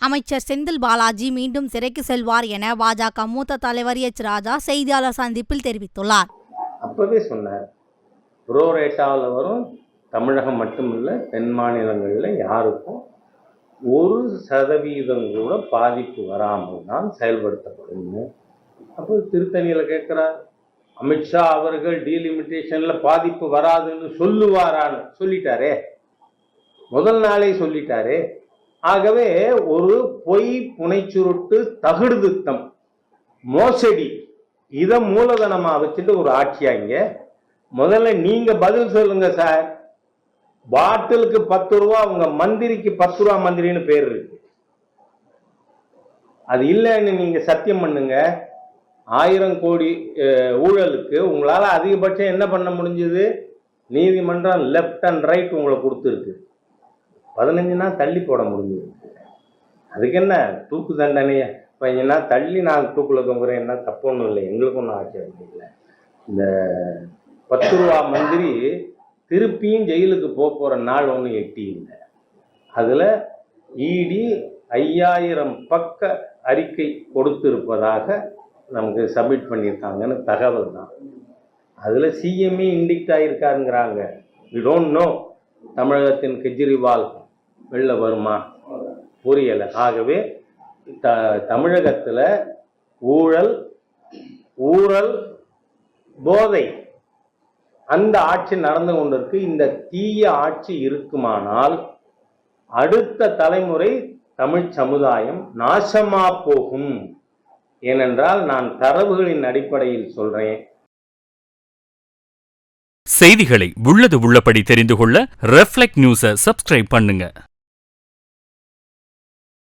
அமைச்சர் செந்தில் பாலாஜி மீண்டும் சிறைக்கு செல்வார் என பாஜக மூத்த தலைவர் எச். ராஜா செய்தியாளர் சந்திப்பில் தெரிவித்துள்ளார். அப்பவே சொன்னார், புரோரேட்டாவில் வரும், தமிழகம் மட்டுமில்லை தென் மாநிலங்களில் யாருக்கும் 1% கூட பாதிப்பு வராமல் தான் செயல்படுத்தப்படும். அப்போ திருத்தணியில் கேட்குறார், அமித்ஷா அவர்கள் டீலிமிட்டேஷனில் பாதிப்பு வராதுன்னு சொல்லுவாரான்னு சொல்லிட்டாரே, முதல் நாளே சொல்லிட்டாரே. ஆகவே ஒரு பொய், புனைச்சுருட்டு, தகுடுதித்தம், மோசடி, இதை மூலதனமாக வச்சுட்டு ஒரு ஆட்சியாங்க. முதல்ல நீங்க பதில் சொல்லுங்க சார். பாட்டிலுக்கு 10 ரூபா, உங்க மந்திரிக்கு 10 ரூபா மந்திரின்னு பேர் இருக்கு. அது இல்லைன்னு நீங்க சத்தியம் பண்ணுங்க. 1000 கோடி ஊழலுக்கு உங்களால அதிகபட்சம் என்ன பண்ண முடிஞ்சது? நீதிமன்றம் லெப்ட் அண்ட் ரைட் உங்களை கொடுத்துருக்கு. 15 நாள் தள்ளி போட முடிஞ்சது. அதுக்கு என்ன தூக்கு தண்டனைய 15 நாள் தள்ளி நான் தூக்கில் தொங்குறேன், என்ன தப்பு ஒன்றும் இல்லை, எங்களுக்கு ஒன்றும் ஆட்சேபம் இல்லை. இந்த 10 ரூபா மந்திரி திருப்பியும் ஜெயிலுக்கு போகிற நாள் ஒன்றும் எட்டி இல்லை. அதில் இடி 5000 பக்க அறிக்கை கொடுத்திருப்பதாக நமக்கு சப்மிட் பண்ணியிருக்காங்கன்னு தகவல் தான். அதில் சிஎம்ஏ இண்டிக்ட் ஆகியிருக்காருங்கிறாங்க. வி டோன்ட் நோ தமிழகத்தின் கெஜ்ரிவால் வெளில வருமா, புரியலை. ஆகவே தமிழகத்தில் ஊழல், போதை, அந்த ஆட்சி நடந்து கொண்டிருக்கு. இந்த தீய ஆட்சி இருக்குமானால் அடுத்த தலைமுறை தமிழ் சமுதாயம் நாசமா போகும். ஏனென்றால் நான் தரவுகளின் அடிப்படையில் சொல்றேன். செய்திகளை உள்ளது உள்ளபடி தெரிந்து கொள்ள ரெஃப்ளெக்ட் நியூஸை சப்ஸ்கிரைப் பண்ணுங்க.